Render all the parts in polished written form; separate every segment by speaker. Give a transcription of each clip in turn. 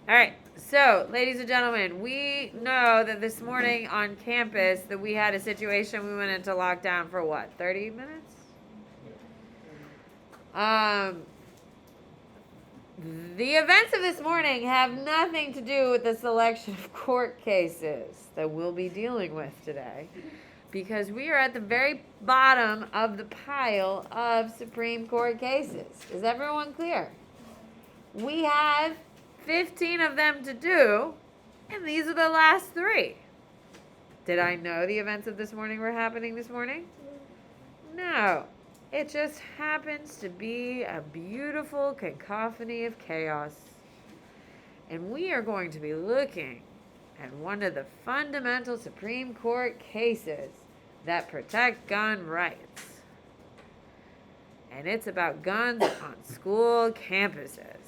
Speaker 1: All right. So, ladies and gentlemen, we know that this morning on campus that we had a situation. We went into lockdown for what? 30 minutes? Um, the events of this morning have nothing to do with the selection of court cases that we'll be dealing with today, because we are at the very bottom of the pile of Supreme Court cases. Is everyone clear? We have 15 of them to do, and these are the last 3. Did I know the events of this morning were happening this morning? No. It just happens to be a beautiful cacophony of chaos. And we are going to be looking at one of the fundamental Supreme Court cases that protect gun rights. And it's about guns on school campuses.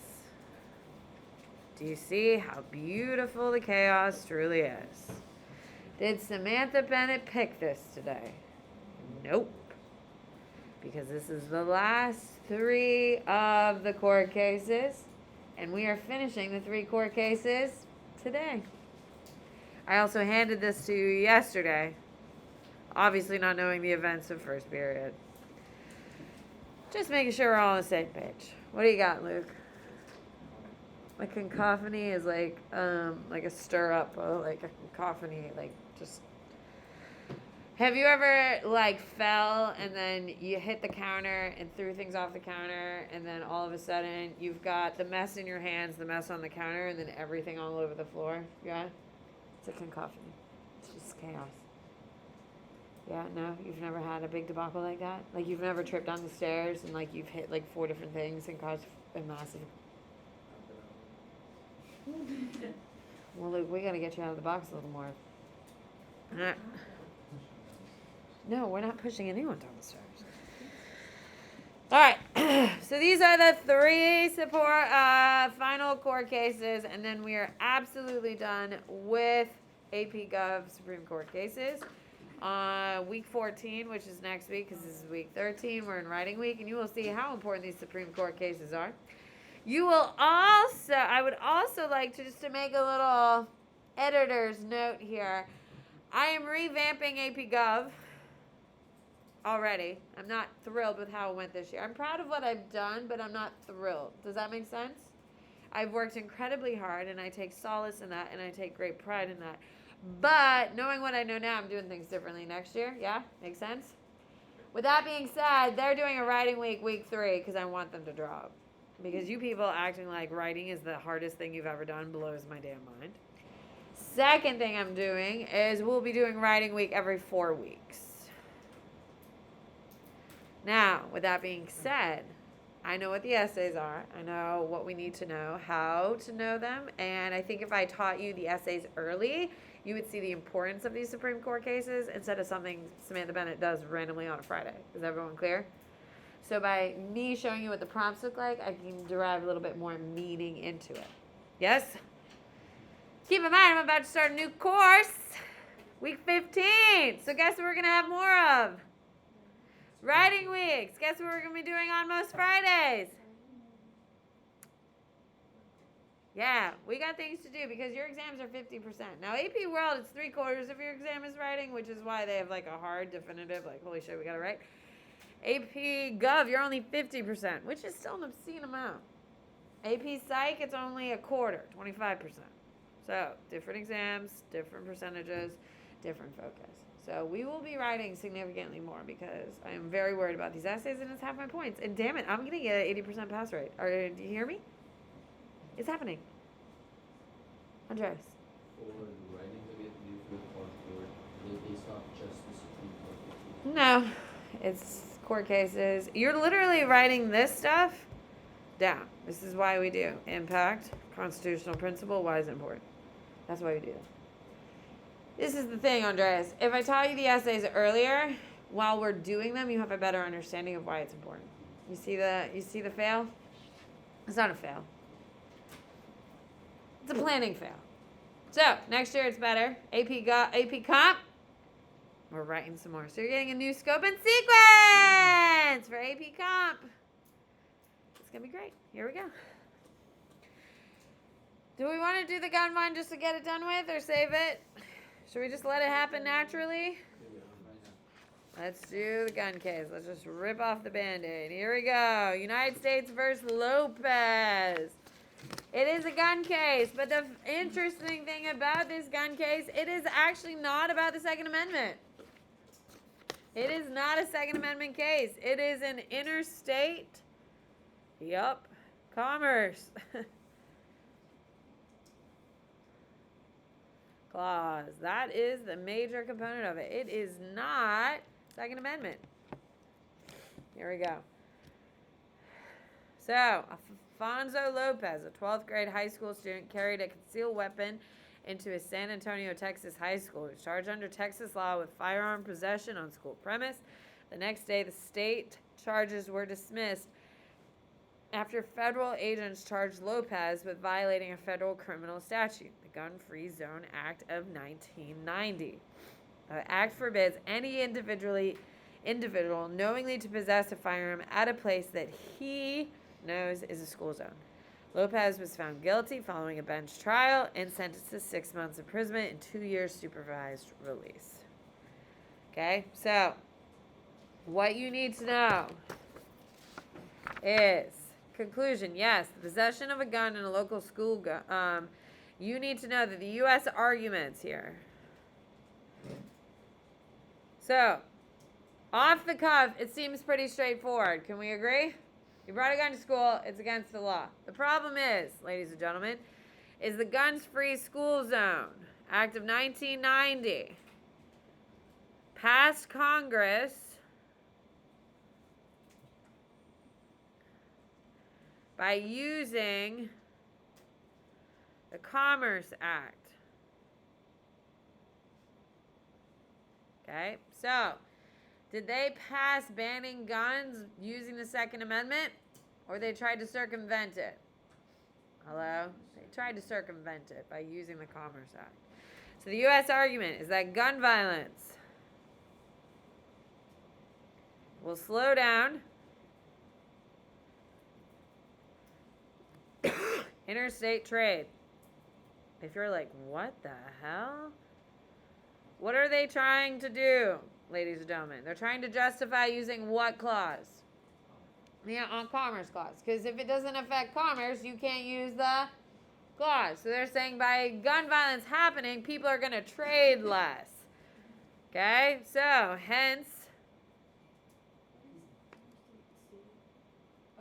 Speaker 1: Do you see how beautiful the chaos truly is? Did Samantha Bennett pick this today? Nope. Because this is the last 3 of the court cases, and we are finishing the 3 court cases today. I also handed this to you yesterday, obviously not knowing the events of first period. Just making sure we're all on the same page. What do you got, Luke? A cacophony is like a stir up, like a cacophony, like just. Have you ever like fell and then you hit the counter and threw things off the counter, and then all of a sudden you've got the mess in your hands, the mess on the counter, and then everything all over the floor? Yeah? It's a cacophony. It's just chaos. Yeah, no? You've never had a big debacle like that? Like you've never tripped down the stairs and like you've hit like 4 different things and caused a massive... Well, Luke, we gotta get you out of the box a little more. No, we're not pushing anyone down the stairs. All right. So these are the 3 final court cases, and then we are absolutely done with APGov Supreme Court cases. Week 14, which is next week, because this is week 13, we're in writing week, and you will see how important these Supreme Court cases are. You will also, I would also like to just to make a little editor's note here. I am revamping APGov already. I'm not thrilled with how it went this year. I'm proud of what I've done, but I'm not thrilled. Does that make sense? I've worked incredibly hard, and I take solace in that, and I take great pride in that. But knowing what I know now, I'm doing things differently next year. Yeah? Makes sense? With that being said, they're doing a writing week, week 3, because I want them to drop. Because you people acting like writing is the hardest thing you've ever done blows my damn mind. Second thing I'm doing is we'll be doing writing week every 4 weeks. Now, with that being said, I know what the essays are. I know what we need to know, how to know them. And I think if I taught you the essays early, you would see the importance of these Supreme Court cases instead of something Samantha Bennett does randomly on a Friday. Is everyone clear? So by me showing you what the prompts look like, I can derive a little bit more meaning into it. Yes? Keep in mind, I'm about to start a new course. Week 15. So guess what we're going to have more of? Writing weeks. Guess what we're going to be doing on most Fridays? Yeah, we got things to do because your exams are 50%. Now, AP World, it's 3/4 of your exam is writing, which is why they have like a hard, definitive, like, holy shit, we got to write. AP Gov, you're only 50%, which is still an obscene amount. AP Psych, it's only 1/4, 25%. So, different exams, different percentages, different focus. So, we will be writing significantly more because I am very worried about these essays and it's half my points. And damn it, I'm going to get an 80% pass rate. Do you hear me? It's happening. Andres.
Speaker 2: For the writing that we have to do for the fourth court, they stop just the Supreme Court.
Speaker 1: No, it's court cases. You're literally writing this stuff down. This is why we do impact, constitutional principle. Why is it important? That's why we do that. This is the thing, Andreas. If I taught you the essays earlier, while we're doing them, you have a better understanding of why it's important. You see the fail? It's not a fail. It's a planning fail. So next year it's better. AP Comp. We're writing some more. So you're getting a new scope and sequence for AP Comp. It's gonna be great. Here we go. Do we want to do the gun one just to get it done with, or save it? Should we just let it happen naturally? Let's do the gun case. Let's just rip off the Band-Aid. Here we go. United States versus Lopez. It is a gun case, but the interesting thing about this gun case, it is actually not about the Second Amendment. It is not a Second Amendment case. It is an interstate, commerce clause. That is the major component of it. It is not Second Amendment. Here we go. So, Alfonso Lopez, a 12th grade high school student, carried a concealed weapon into a San Antonio, Texas high school. He was charged under Texas law with firearm possession on school premise. The next day, the state charges were dismissed after federal agents charged Lopez with violating a federal criminal statute, the Gun-Free Zone Act of 1990. The act forbids any individual knowingly to possess a firearm at a place that he knows is a school zone. Lopez was found guilty following a bench trial and sentenced to 6 months imprisonment and 2 years supervised release. Okay, so what you need to know is, conclusion, yes, the possession of a gun in a local school, you need to know that the U.S. arguments here. So, off the cuff, it seems pretty straightforward. Can we agree? You brought a gun to school, it's against the law. The problem is, ladies and gentlemen, is the Guns-Free School Zone Act of 1990 passed Congress by using the Commerce Act. Okay, so did they pass banning guns using the Second Amendment, or they tried to circumvent it? Hello? They tried to circumvent it by using the Commerce Act. So the U.S. argument is that gun violence will slow down interstate trade. If you're like, what the hell? What are they trying to do, ladies and gentlemen? They're trying to justify using what clause? On Commerce Clause. Because if it doesn't affect commerce, you can't use the clause. So they're saying by gun violence happening, people are going to trade less. Okay? So, hence,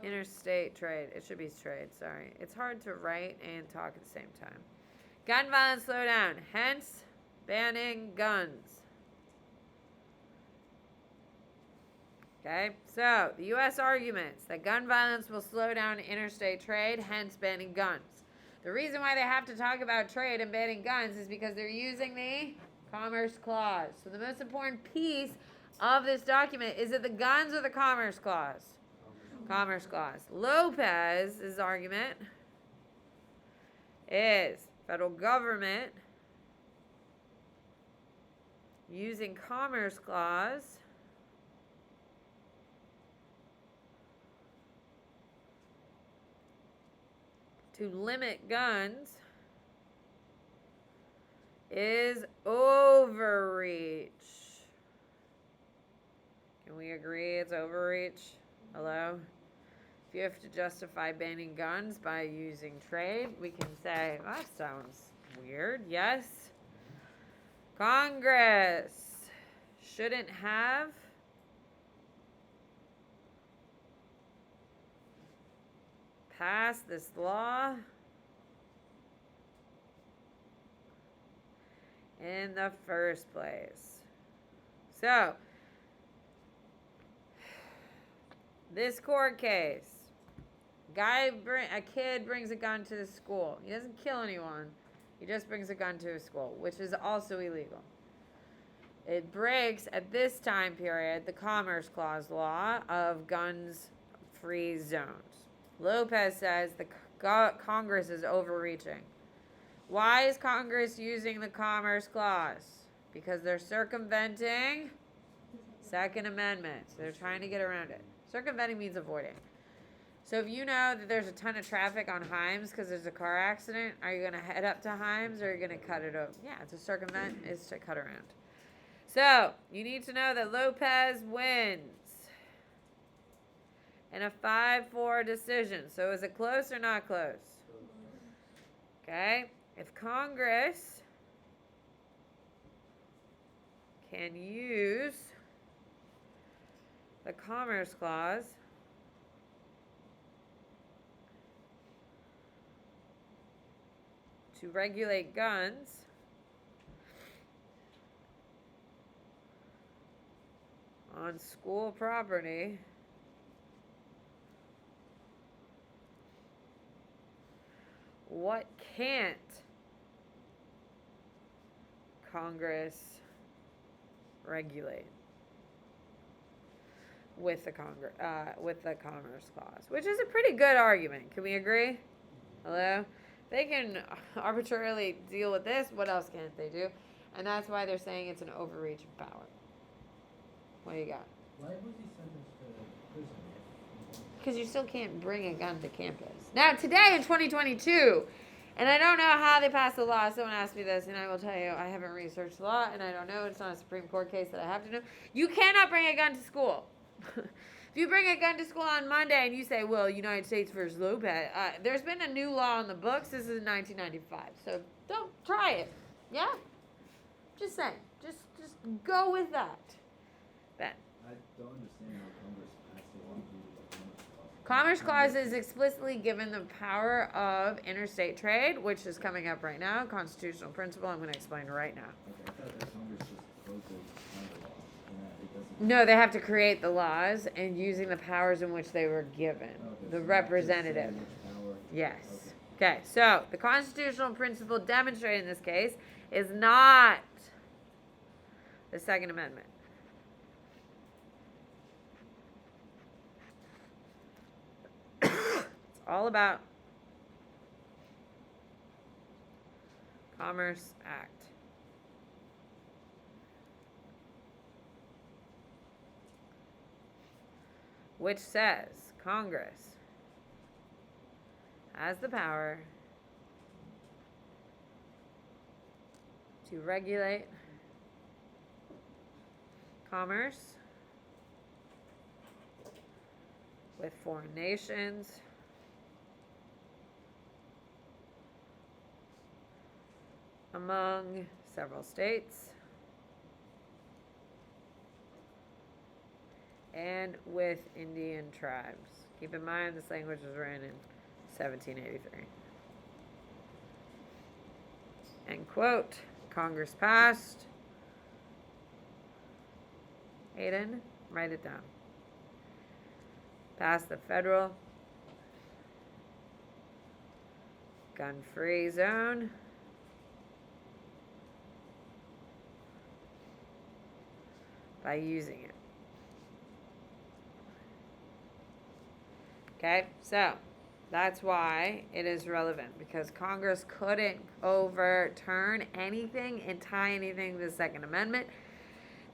Speaker 1: interstate trade. It should be trade, sorry. It's hard to write and talk at the same time. Gun violence slow down. Hence, banning guns. Okay, so the U.S. arguments that gun violence will slow down interstate trade, hence banning guns. The reason why they have to talk about trade and banning guns is because they're using the Commerce Clause. So the most important piece of this document is it the guns or the Commerce Clause? Commerce Clause. Lopez's argument is federal government using Commerce Clause to limit guns is overreach. Can we agree it's overreach? Hello? If you have to justify banning guns by using trade, we can say, well, that sounds weird. Yes. Congress shouldn't have passed this law in the first place. So, this court case, a kid brings a gun to the school. He doesn't kill anyone. He just brings a gun to a school, which is also illegal. It breaks, at this time period, the Commerce Clause law of guns-free zones. Lopez says the Congress is overreaching. Why is Congress using the Commerce Clause? Because they're circumventing Second Amendment. So they're trying to get around it. Circumventing means avoiding. So if you know that there's a ton of traffic on Himes because there's a car accident, are you going to head up to Himes or are you going to cut it over? Yeah, to circumvent is to cut around. So you need to know that Lopez wins in a 5-4 decision. So is it close or not close? Okay. If Congress can use the Commerce Clause to regulate guns, on school property, what can't Congress regulate with the Commerce Clause, which is a pretty good argument. Can we agree? Hello? They can arbitrarily deal with this. What else can't they do? And that's why they're saying it's an overreach of power. What do you got?
Speaker 2: Why was he sentenced to prison?
Speaker 1: Because you still can't bring a gun to campus. Now, today in 2022, and I don't know how they passed the law. Someone asked me this, and I will tell you, I haven't researched the law, and I don't know. It's not a Supreme Court case that I have to know. You cannot bring a gun to school. If you bring a gun to school on Monday and you say, well, United States versus Lopez, there's been a new law on the books. This is in 1995. So don't try it. Yeah? Just saying. Just go with that. Ben.
Speaker 2: I don't understand how Congress passed a law due to the Commerce Clause.
Speaker 1: Commerce Clause is explicitly given the power of interstate trade, which is coming up right now. Constitutional principle. I'm going to explain right now.
Speaker 2: Okay, I thought that Congress just wrote those kind of laws, and that it doesn't.
Speaker 1: No, they have to create the laws and using the powers in which they were given.
Speaker 2: Okay,
Speaker 1: The
Speaker 2: so
Speaker 1: representative.
Speaker 2: not just saying which power.
Speaker 1: Yes. Okay, so the constitutional principle demonstrated in this case is not the Second Amendment. It's all about Commerce Act. Which says Congress has the power to regulate commerce with foreign nations, among several states, and with Indian tribes. Keep in mind this language was written in 1783. End quote. Congress passed. Aiden, write it down. Passed the federal gun-free zone. By using it. Okay, so that's why it is relevant, because Congress couldn't overturn anything and tie anything to the Second Amendment.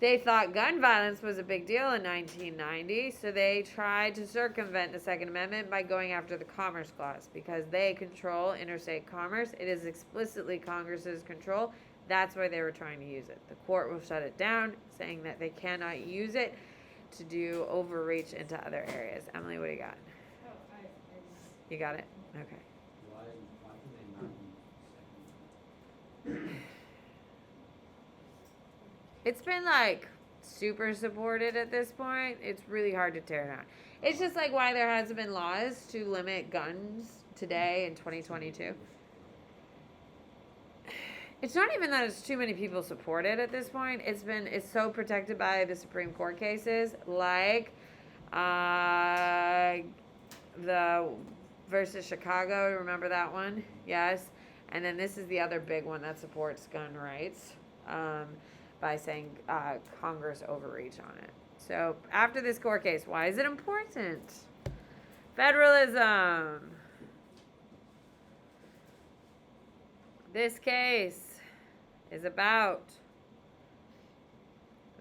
Speaker 1: They thought gun violence was a big deal in 1990, so they tried to circumvent the Second Amendment by going after the Commerce Clause, because they control interstate commerce. It is explicitly Congress's control. That's why they were trying to use it. The court will shut it down, saying that they cannot use it to do overreach into other areas. Emily, what do you got? You got it? Okay.
Speaker 2: Why can they not use Second Amendment?
Speaker 1: It's been like super supported at this point. It's really hard to tear down. It's just like why there hasn't been laws to limit guns today in 2022. It's not even that it's too many people support it at this point. It's so protected by the Supreme Court cases, like the versus Chicago. Remember that one? Yes. And then this is the other big one that supports gun rights by saying Congress overreach on it. So after this court case, why is it important? Federalism. This case is about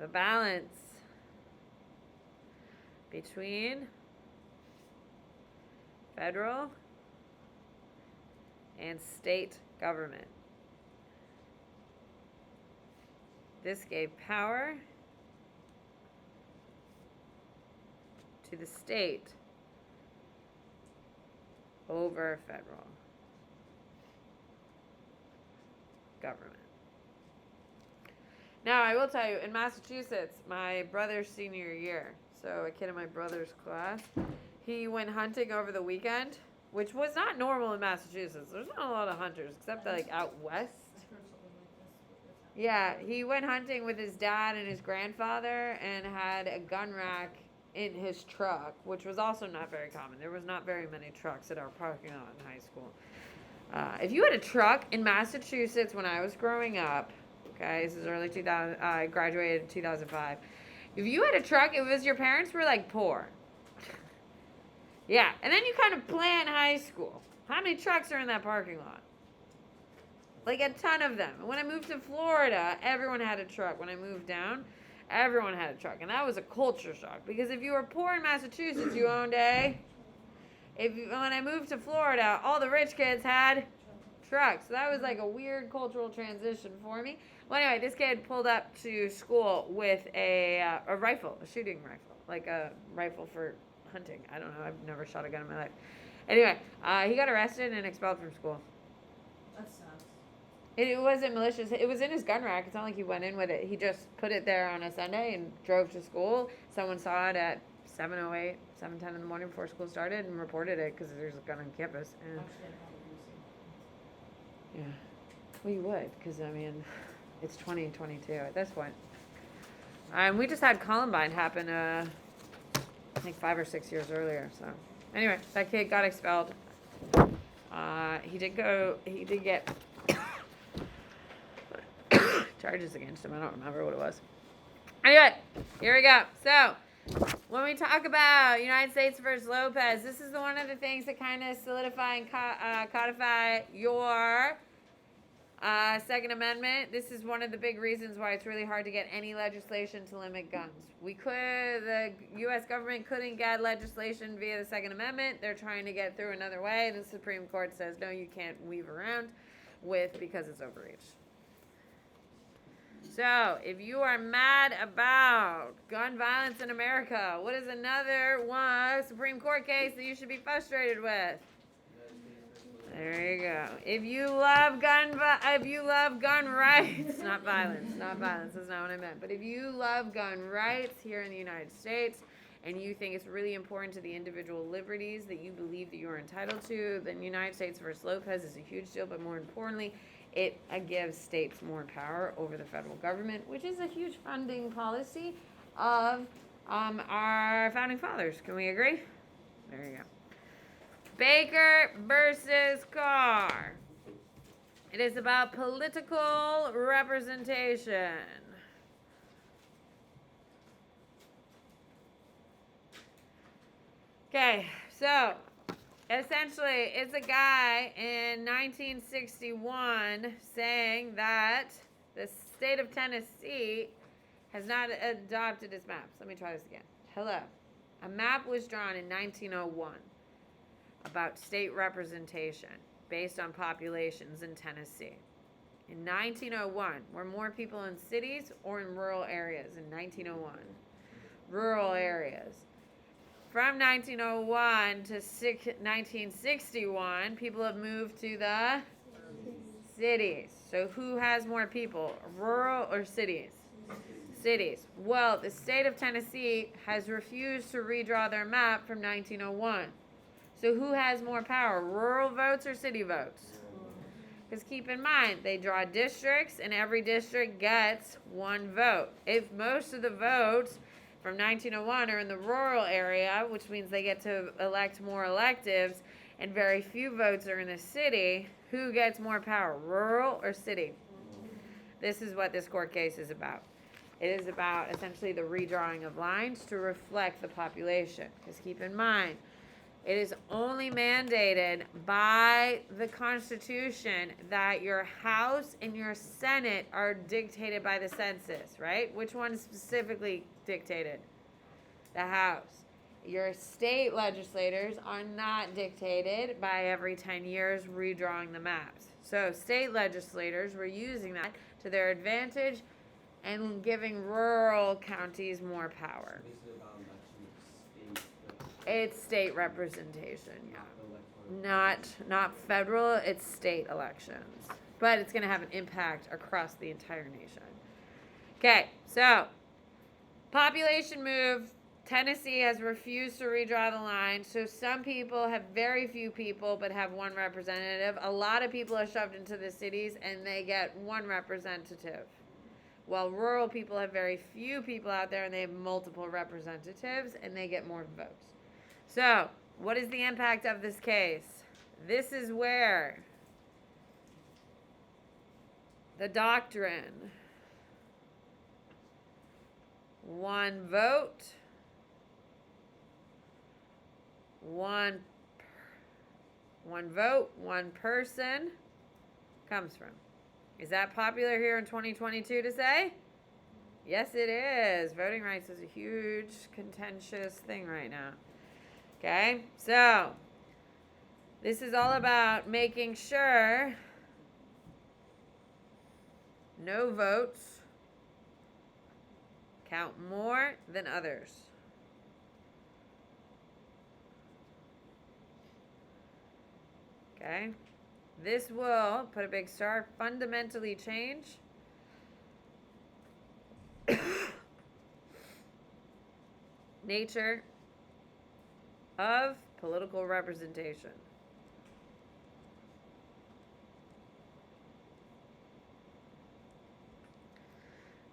Speaker 1: the balance between federal and state government. This gave power to the state over federal government. Now, I will tell you, in Massachusetts, my brother's senior year, so a kid in my brother's class, he went hunting over the weekend, which was not normal in Massachusetts. There's not a lot of hunters, except like out west. Yeah, he went hunting with his dad and his grandfather and had a gun rack in his truck, which was also not very common. There was not very many trucks at our parking lot in high school. If you had a truck in Massachusetts when I was growing up, okay, this is early 2000, I graduated in 2005. If you had a truck, it was your parents were like poor. Yeah, and then you kind of plan high school. How many trucks are in that parking lot? Like a ton of them. When I moved to Florida, everyone had a truck. When I moved down, everyone had a truck. And that was a culture shock. Because if you were poor in Massachusetts, you owned a... When I moved to Florida, all the rich kids had trucks. So that was like a weird cultural transition for me. Well, anyway, this kid pulled up to school with a rifle, a shooting rifle. Like a rifle for hunting. I don't know. I've never shot a gun in my life. Anyway, he got arrested and expelled from school.
Speaker 3: That sucks.
Speaker 1: It wasn't malicious. It was in his gun rack. It's not like he went in with it. He just put it there on a Sunday and drove to school. Someone saw it at 7:08, 7:10 in the morning before school started and reported it because there's a gun on campus. And yeah, well, you would, because I mean, it's 2022 at this point. We just had Columbine happen, I think 5 or 6 years earlier. So anyway, that kid got expelled. He did get charges against him. I don't remember what it was. Anyway, here we go. So, when we talk about United States versus Lopez, this is one of the things that kind of solidify and codify your Second Amendment. This is one of the big reasons why it's really hard to get any legislation to limit guns. The U.S. government couldn't get legislation via the Second Amendment. They're trying to get through another way. The Supreme Court says, no, you can't weave around because it's overreach. So, if you are mad about gun violence in America, what is another Supreme Court case that you should be frustrated with? There you go. If you love gun rights, not violence, that's not what I meant. But if you love gun rights here in the United States, and you think it's really important to the individual liberties that you believe that you are entitled to, then United States versus Lopez is a huge deal, but more importantly, it gives states more power over the federal government, which is a huge funding policy of our founding fathers. Can we agree? There you go. Baker versus Carr. It is about political representation. Okay, so essentially, it's a guy in 1961 saying that the state of Tennessee has not adopted its maps. Let me try this again. Hello. A map was drawn in 1901 about state representation based on populations in Tennessee. In 1901, were more people in cities or in rural areas in 1901? Rural areas. From 1901 to 1961, people have moved to the cities. So who has more people, rural or cities? Cities. Well, the state of Tennessee has refused to redraw their map from 1901. So who has more power, rural votes or city votes? Because keep in mind, they draw districts and every district gets one vote. If most of the votes from 1901 are in the rural area, which means they get to elect more electives, and very few votes are in the city, who gets more power, rural or city? This is what this court case is about. It is about essentially the redrawing of lines to reflect the population. Because keep in mind, it is only mandated by the Constitution that your House and your Senate are dictated by the census, right? Which one is specifically dictated? The House. your state legislators are not dictated by every 10 years redrawing the maps. So state legislators were using that to their advantage and giving rural counties more power.
Speaker 2: So this is about election of state.
Speaker 1: It's state representation, yeah.
Speaker 2: Electoral.
Speaker 1: Not federal, it's state elections. But it's going to have an impact across the entire nation. Okay, so population move. Tennessee has refused to redraw the line. So some people have very few people but have one representative. A lot of people are shoved into the cities and they get one representative. While rural people have very few people out there and they have multiple representatives and they get more votes. So, what is the impact of this case? This is where the doctrine, one vote, one vote, one person comes from. Is that popular here in 2022 to say? Yes, it is. Voting rights is a huge, contentious thing right now. Okay, so this is all about making sure no votes count more than others. Okay, this will, put a big star, fundamentally change nature of political representation.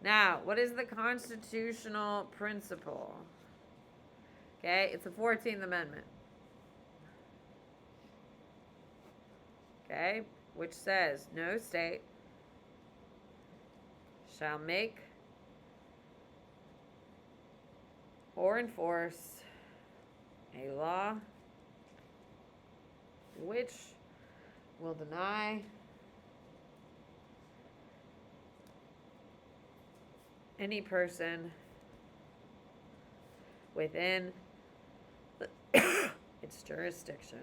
Speaker 1: Now, what is the constitutional principle? Okay, it's the 14th Amendment. Okay, which says no state shall make or enforce a law which will deny any person within its jurisdiction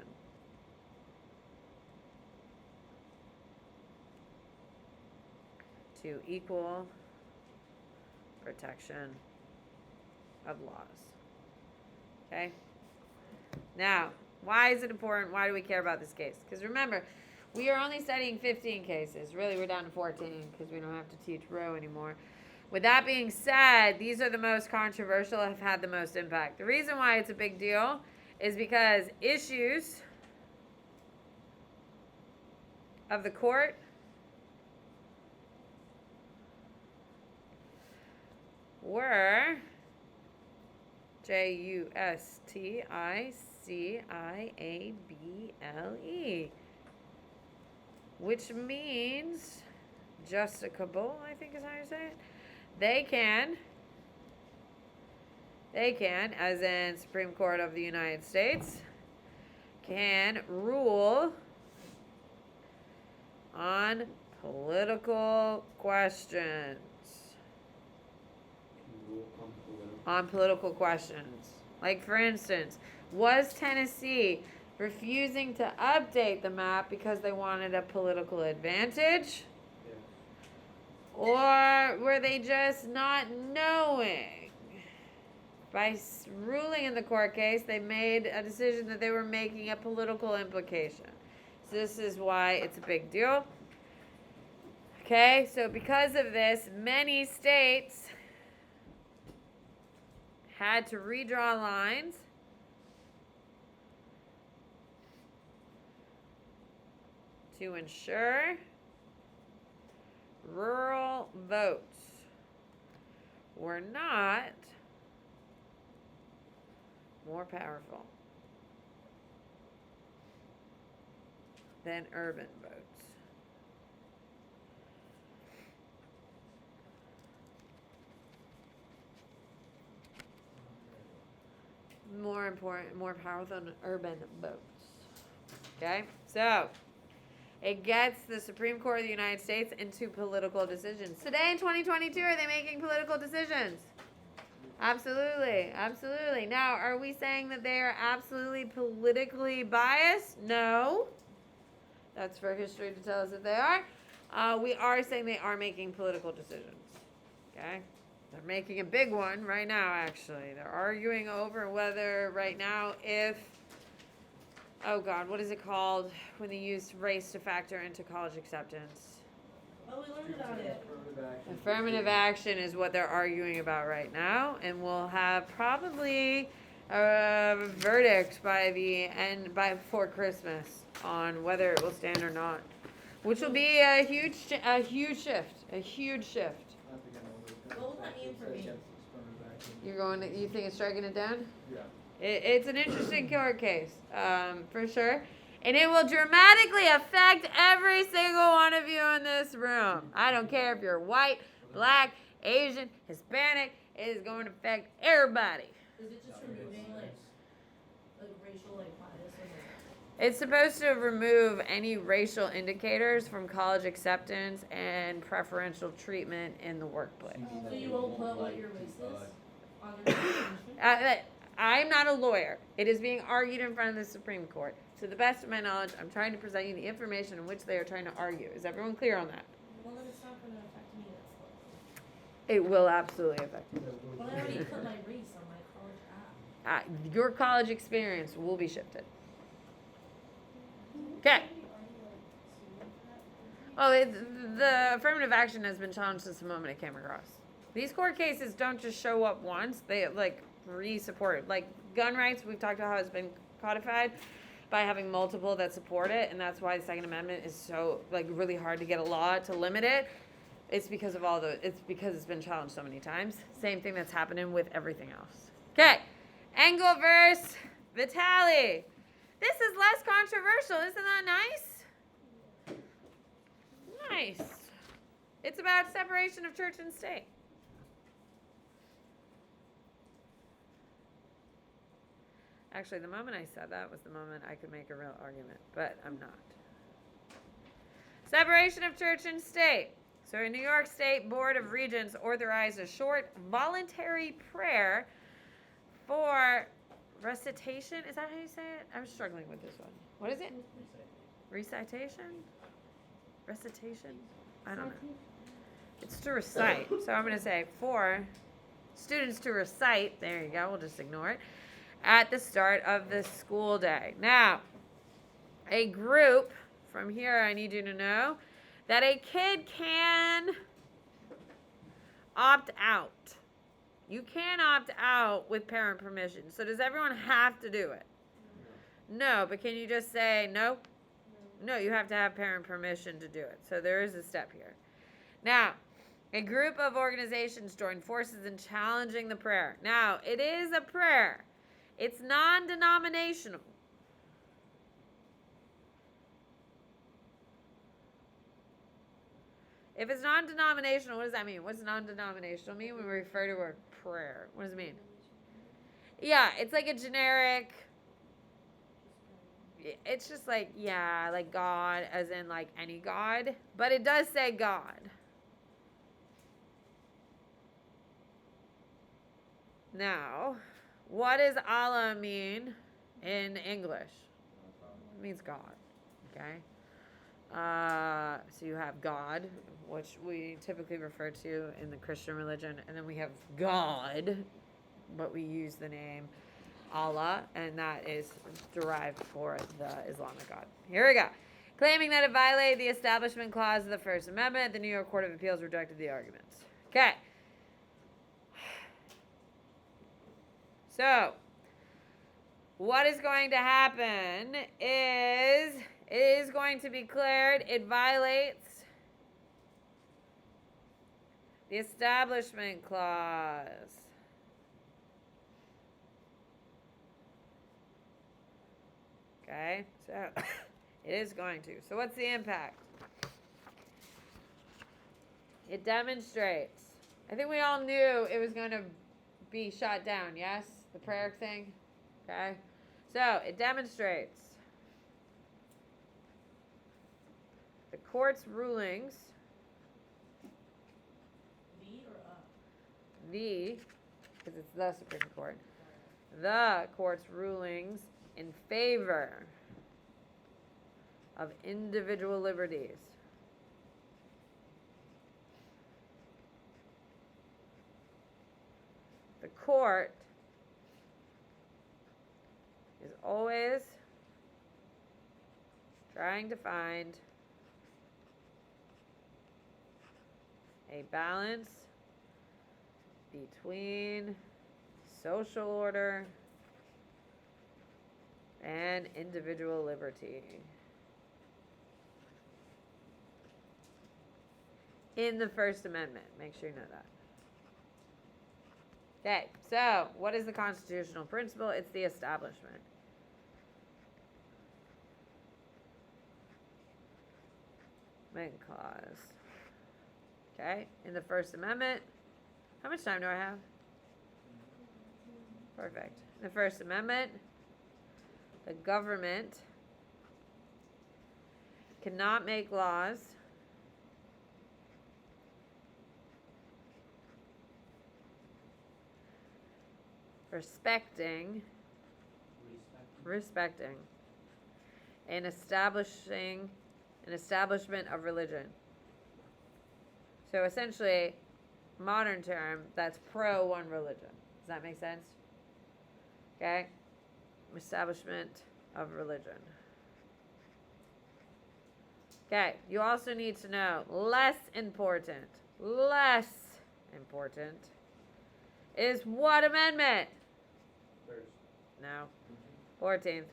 Speaker 1: to equal protection of laws. Okay? Now, why is it important? Why do we care about this case? Because remember, we are only studying 15 cases. Really, we're down to 14 because we don't have to teach Roe anymore. With that being said, these are the most controversial, have had the most impact. The reason why it's a big deal is because issues of the court were Justiciable, which means justicable, I think is how you say it. They can, as in Supreme Court of the United States, can rule on political questions. On political questions. Like, for instance, was Tennessee refusing to update the map because they wanted a political advantage? Or were they just not knowing? By ruling in the court case, they made a decision that they were making a political implication. So this is why it's a big deal. Okay, so because of this, many states had to redraw lines to ensure rural votes were not more powerful than urban votes. More powerful than urban votes. Okay? So, it gets the Supreme Court of the United States into political decisions. Today in 2022, are they making political decisions? Absolutely, absolutely. Now, are we saying that they are absolutely politically biased? No. That's for history to tell us if they are. We are saying they are making political decisions. Okay? They're making a big one right now, actually. They're arguing over whether, right now, if, oh God, what is it called when they use race to factor into college acceptance?
Speaker 3: Oh, we learned about it.
Speaker 1: Affirmative action is what they're arguing about right now, and we'll have probably a verdict by before Christmas on whether it will stand or not, which will be a huge shift.
Speaker 3: What will that mean for me?
Speaker 1: You think it's striking it down?
Speaker 2: Yeah.
Speaker 1: It's an interesting court case, for sure. And it will dramatically affect every single one of you in this room. I don't care if you're white, black, Asian, Hispanic. It is going to affect everybody.
Speaker 3: Is it just removing like racial bias?
Speaker 1: It's supposed to remove any racial indicators from college acceptance and preferential treatment in the workplace.
Speaker 3: So you won't put what your race is on your application?
Speaker 1: I'm not a lawyer. It is being argued in front of the Supreme Court. To the best of my knowledge, I'm trying to present you the information in which they are trying to argue. Is everyone clear on that?
Speaker 3: Well, then it's not going to affect me.
Speaker 1: It will absolutely affect you.
Speaker 3: But I already put my race on my college app.
Speaker 1: Your college experience will be shifted. Okay. Well, the affirmative action has been challenged since the moment it came across. These court cases don't just show up once. They re-support it. Like gun rights, we've talked about how it's been codified by having multiple that support it, and that's why the Second Amendment is so really hard to get a law to limit it. It's because of it's because it's been challenged so many times. Same thing that's happening with everything else. Okay, Engel versus Vitale. This is less controversial. Isn't that nice? Nice. It's about separation of church and state. Actually, the moment I said that was the moment I could make a real argument, but I'm not. Separation of church and state. So, a New York State Board of Regents authorized a short voluntary prayer for recitation. Is that how you say it? I'm struggling with this one. What is it? Recitation? Recitation? I don't know. It's to recite. So, I'm going to say for students to recite. There you go. We'll just ignore it. At the start of the school day. Now, a group, from here I need you to know, that a kid can opt out. You can opt out with parent permission. So does everyone have to do it? No, but can you just say no? No, you have to have parent permission to do it. So there is a step here. Now, a group of organizations joined forces in challenging the prayer. Now, it is a prayer. It's non-denominational. If it's non-denominational, what does that mean? What does non-denominational mean when we refer to a prayer? What does it mean? Yeah, it's like a generic, it's just like God, as in like any God. But it does say God. Now, what does Allah mean in English? It means God. Okay? So you have God, which we typically refer to in the Christian religion, and then we have God, but we use the name Allah, and that is derived for the Islamic God. Here we go. Claiming that it violated the Establishment Clause of the First Amendment, the New York Court of Appeals rejected the arguments. Okay. So, what is going to happen is it is going to be declared it violates the Establishment Clause. Okay, so it is going to. So what's the impact? It demonstrates. I think we all knew it was going to be shot down, yes? The prayer thing? Okay. So it demonstrates the court's rulings.
Speaker 3: V or up?
Speaker 1: The because it's the Supreme Court. The court's rulings in favor of individual liberties. The court is always trying to find a balance between social order and individual liberty. In the First Amendment. Make sure you know that. Okay, so what is the constitutional principle? It's the establishment. Amendment clause. Okay, in the First Amendment. How much time do I have? Perfect. In the First Amendment, the government cannot make laws respecting and establishing an establishment of religion. So essentially, modern term, that's pro one religion. Does that make sense? Okay? Establishment of religion. Okay, you also need to know, less important is what amendment?
Speaker 2: First.
Speaker 1: No. 14th.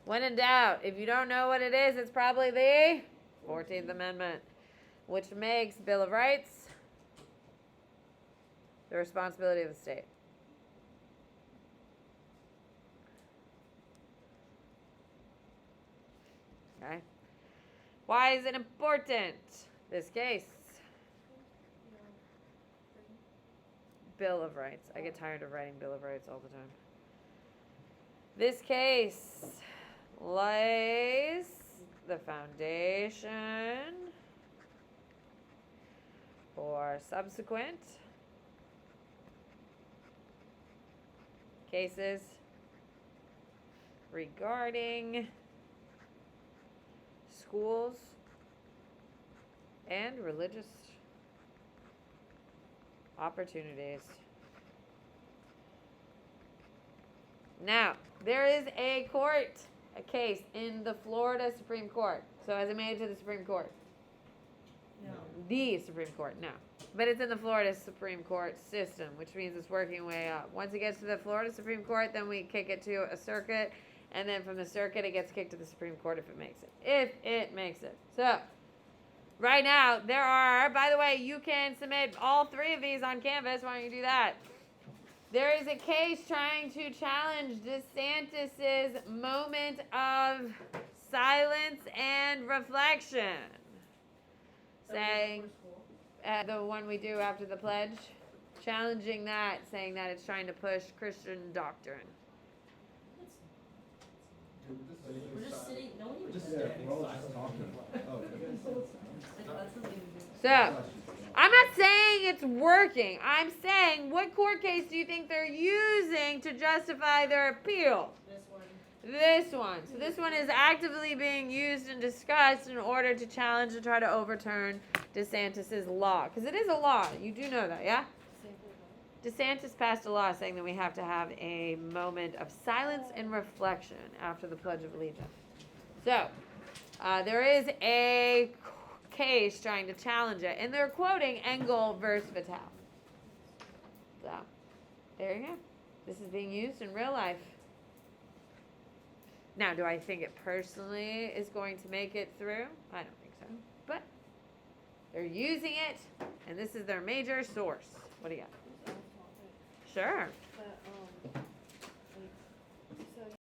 Speaker 1: When in doubt, if you don't know what it is, it's probably the 14th Amendment, which makes Bill of Rights the responsibility of the state. Okay. Why is it important? This case. Bill of Rights. I get tired of writing Bill of Rights all the time. This case lays the foundation for subsequent cases regarding schools and religious opportunities. Now, there is a case in the Florida Supreme Court. So has it made it to the Supreme Court?
Speaker 3: No.
Speaker 1: The Supreme Court, no. But it's in the Florida Supreme Court system, which means it's working way up. Once it gets to the Florida Supreme Court, then we kick it to a circuit, and then from the circuit, it gets kicked to the Supreme Court if it makes it. If it makes it. So, right now, there are, by the way, you can submit all three of these on Canvas. Why don't you do that? There is a case trying to challenge DeSantis's moment of silence and reflection. Saying, the one we do after the pledge, challenging that, saying that it's trying to push Christian doctrine.
Speaker 3: We're just sitting, no one even.
Speaker 4: We're all just talking. Oh.
Speaker 1: So, I'm not saying it's working. I'm saying, what court case do you think they're using to justify their appeal?
Speaker 3: This one.
Speaker 1: This one. So this one is actively being used and discussed in order to challenge and try to overturn DeSantis's law. Because it is a law. You do know that, yeah? DeSantis passed a law saying that we have to have a moment of silence and reflection after the Pledge of Allegiance. So, there is a case trying to challenge it, and they're quoting Engel versus Vitale. So, there you go. This is being used in real life. Now, do I think it personally is going to make it through? I don't think so. But they're using it, and this is their major source. What do you got? Sure.
Speaker 5: But